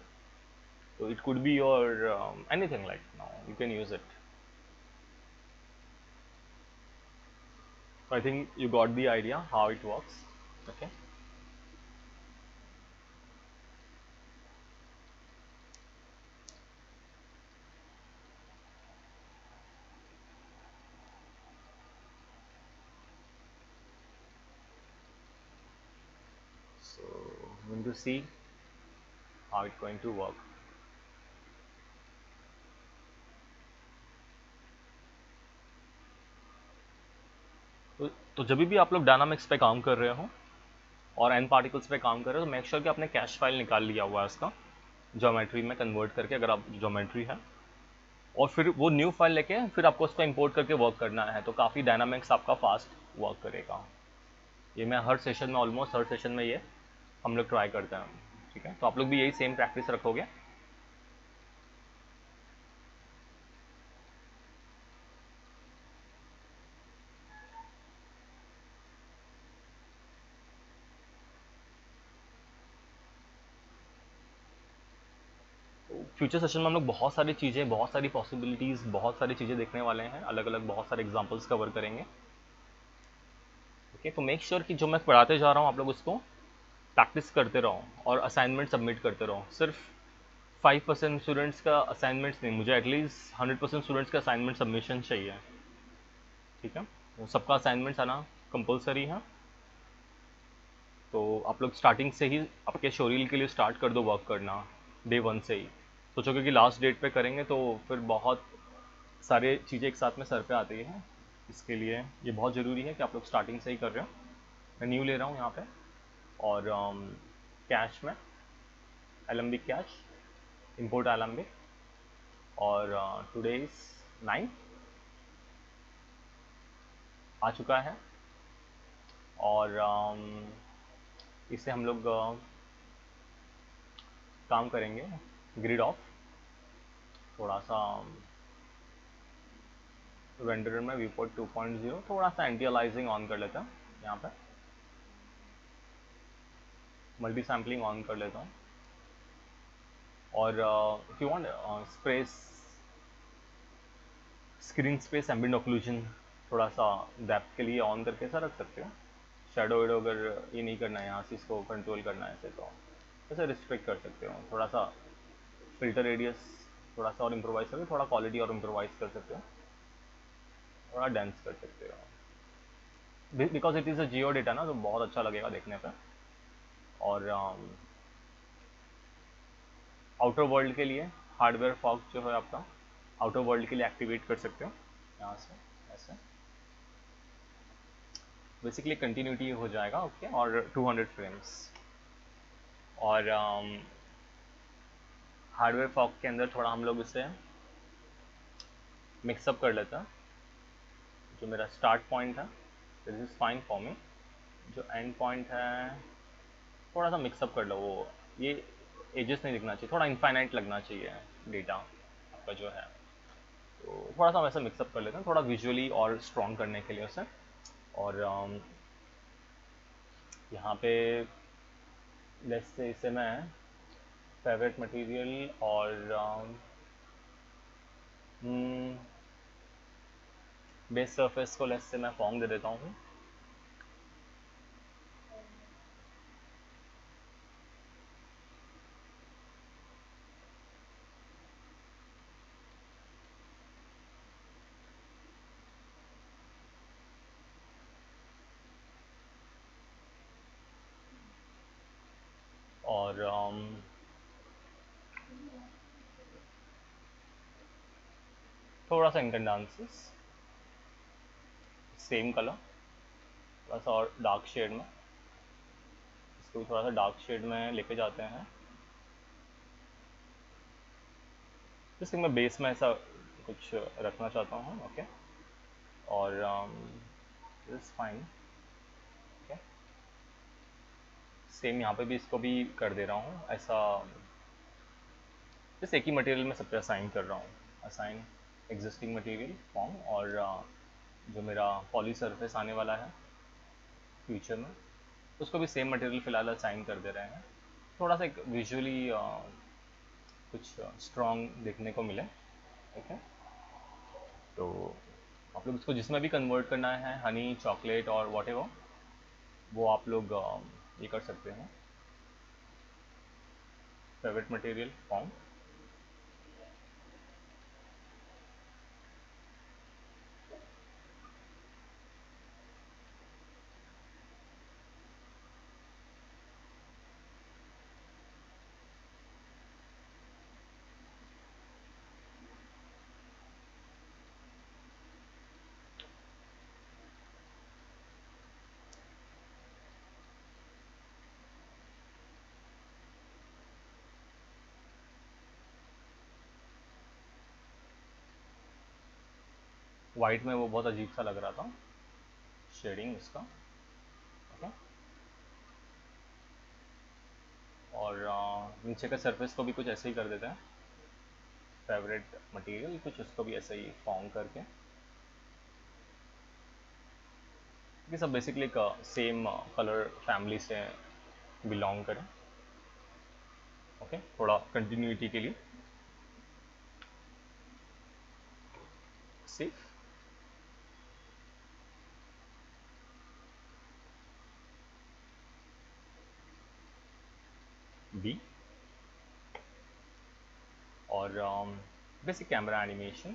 तो it could be your anything like now you can use it. So I think you got the idea how it works. Okay. So I'm going to see how it's going to work. तो जब भी आप लोग dynamics पे काम कर रहे हो और एन पार्टिकल्स पे काम कर रहे हो तो मेक श्योर कि आपने कैश फाइल निकाल लिया हुआ है उसका ज्योमेट्री में कन्वर्ट करके, अगर आप ज्योमेट्री है, और फिर वो न्यू फाइल लेके फिर आपको उसको इंपोर्ट करके वर्क करना है, तो काफ़ी डायनामिक्स आपका फास्ट वर्क करेगा। ये मैं हर सेशन में, ऑलमोस्ट हर सेशन में ये हम लोग ट्राई करते हैं। ठीक है, तो आप लोग भी यही सेम प्रैक्टिस रखोगे। फ्यूचर सेशन में हम लोग बहुत सारी चीज़ें, बहुत सारी पॉसिबिलिटीज़, बहुत सारी चीज़ें देखने वाले हैं, अलग अलग बहुत सारे एग्जांपल्स कवर करेंगे। ओके, तो मेक श्योर कि जो मैं पढ़ाते जा रहा हूँ आप लोग उसको प्रैक्टिस करते रहो और असाइनमेंट सबमिट करते रहो। सिर्फ 5% स्टूडेंट्स का असाइनमेंट्स नहीं, मुझे एटलीस्ट 100% स्टूडेंट्स का असाइनमेंट सबमिशन चाहिए। ठीक है, तो सबका असाइनमेंट्स आना कंपलसरी है। तो आप लोग स्टार्टिंग से ही आपके शोरील के लिए स्टार्ट कर दो वर्क करना, डे 1 से ही। सोचोगे कि लास्ट डेट पे करेंगे तो फिर बहुत सारे चीज़ें एक साथ में सर पे आती है। इसके लिए ये बहुत ज़रूरी है कि आप लोग स्टार्टिंग से ही कर रहे हो। मैं न्यू ले रहा हूँ यहाँ पे, और कैश में एलम्बिक कैश, इंपोर्ट एलम्बिक, और टुडे इज 9 आ चुका है। और इससे हम लोग काम करेंगे ग्रिड ऑफ, थोड़ा सा रेंडर में व्यूपोर्ट 2.0 थोड़ा सा एंटी अलाइजिंग ऑन कर लेता हूँ, यहाँ पे मल्टी सैम्पलिंग ऑन कर लेता हूँ, और if you want space screen space ambient occlusion थोड़ा सा डेप्थ के लिए ऑन करके ऐसा रख सकते हो। शैडो वेडो अगर ये नहीं करना है, यहाँ से इसको कंट्रोल करना है ऐसे, तो ऐसे रिस्ट्रिक्ट कर सकते हो। थोड़ा सा फिल्टर रेडियस थोड़ा सा और इम्प्रोवाइज करके थोड़ा क्वालिटी और इम्प्रोवाइज कर सकते हो, थोड़ा डेंस कर सकते हो, because it is a Jio data ना, तो बहुत अच्छा लगेगा देखने पे। और आउटर वर्ल्ड के लिए हार्डवेयर फॉग जो है आपका आउटर वर्ल्ड के लिए एक्टिवेट कर सकते हो यहाँ से ऐसे, बेसिकली कंटिन्यूटी हो जाएगा। ओके, और 200 फ्रेम्स। और हार्डवेयर फॉग के अंदर थोड़ा हम लोग इसे मिक्सअप कर लेते हैं। जो मेरा स्टार्ट पॉइंट है this is fine for me, जो एंड पॉइंट है थोड़ा सा मिक्सअप कर लो। वो ये एजेस नहीं दिखना चाहिए, थोड़ा इनफाइनाइट लगना चाहिए डेटा आपका जो है, तो थोड़ा सा वैसे मिक्सअप कर लेते हैं थोड़ा विजुअली और स्ट्रॉन्ग करने के लिए उसे। और यहाँ पे लेट्स से इसे मैं फेवरेट मटेरियल और बेस सरफेस को लेट्स से मैं फॉर्म दे देता हूँ। और थोड़ा सा इंकंडांसेस, सेम कलर थोड़ा सा और डार्क शेड में, इसको थोड़ा सा डार्क शेड में लेके जाते हैं। जैसे मैं बेस में ऐसा कुछ रखना चाहता हूँ। ओके, और दिस फाइन। ओके, सेम यहाँ पे भी इसको भी कर दे रहा हूँ ऐसा, बस एक ही मटेरियल में सब पे असाइन कर रहा हूँ। असाइन एग्जिस्टिंग मटेरियल फॉर्म, और जो मेरा पॉली सरफेस आने वाला है फ्यूचर में, उसको भी सेम मटेरियल फिलहाल असाइन कर दे रहे हैं, थोड़ा सा एक विजुअली कुछ स्ट्रॉन्ग देखने को मिले। ठीक है, तो आप लोग इसको जिसमें भी कन्वर्ट करना है, हनी, चॉकलेट और वॉट, वो आप लोग ये कर सकते हैं। फेवरेट मटेरियल फॉर्म, वाइट में वो बहुत अजीब सा लग रहा था शेडिंग इसका। ओके, और नीचे का सरफेस को भी कुछ ऐसे ही कर देते हैं, फेवरेट मटेरियल कुछ उसको भी ऐसे ही फॉर्म करके। ये सब बेसिकली एक सेम कलर फैमिली से बिलोंग करें। ओके, थोड़ा कंटिन्यूटी के लिए सेफ। बी, और basic camera animation.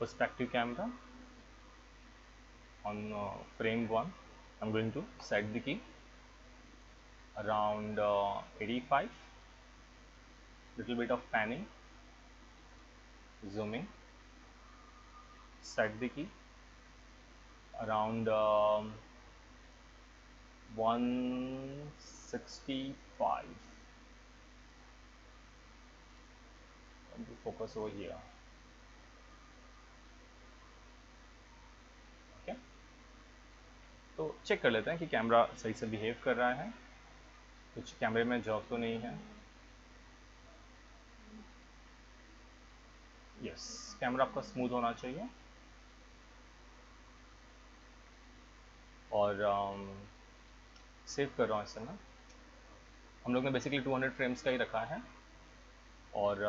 Perspective camera on frame 1. I'm going to set the key around 85, little bit of panning, zooming, set the key around 165, and to focus over here. Okay, तो check कर लेते हैं कि camera सही से behave कर रहा है, कुछ कैमरे में जॉक तो नहीं है। यस, कैमरा आपका स्मूथ होना चाहिए, और सेव कर रहा हूँ इस समय। हम लोग ने बेसिकली 200 फ्रेम्स का ही रखा है, और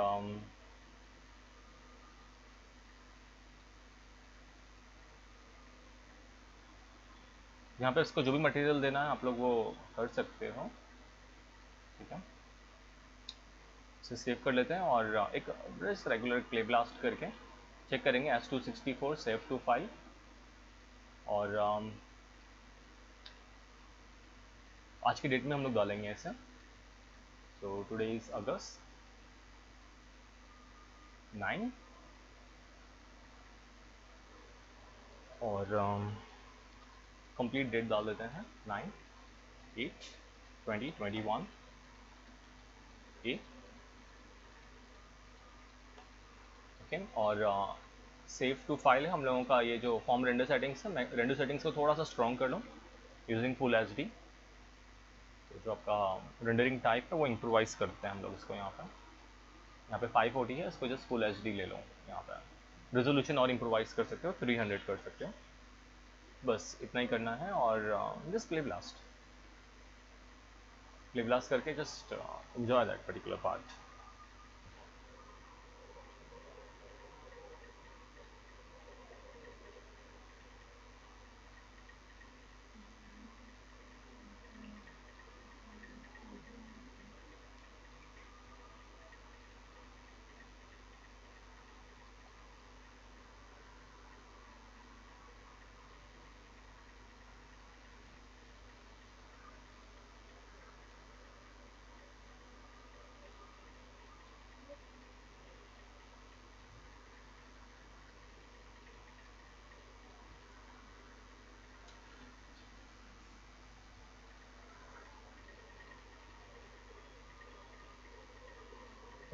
यहाँ पे इसको जो भी मटेरियल देना है आप लोग वो कर सकते हो। ठीक है, इसे सेव कर लेते हैं, और एक रेगुलर क्ले ब्लास्ट करके चेक करेंगे S264 सेव टू फाइल, और आज की डेट में हम लोग डालेंगे इसे। तो टुडे इज अगस्त 9, और कंप्लीट डेट डाल देते हैं 9/8/2021 ए। ओके, और सेव टू फाइल है हम लोगों का ये जो फॉर्म रेंडर सेटिंग्स है। मैं रेंडर सेटिंग्स को थोड़ा सा स्ट्रॉन्ग कर लूँ यूजिंग फुल एचडी। तो जो आपका रेंडरिंग टाइप है वो इम्प्रोवाइज करते हैं हम लोग इसको। यहाँ पे 540 है, इसको जस्ट फुल एचडी ले लो। यहाँ पे रेजोल्यूशन और इम्प्रोवाइज कर सकते हो, 300 कर सकते हो, बस इतना ही करना है। और जस्ट प्ले ब्लास्ट करके just enjoy that particular part.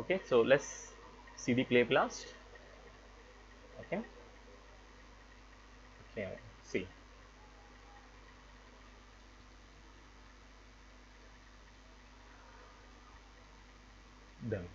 Okay, so let's see the clay blast. Okay, okay, see, done.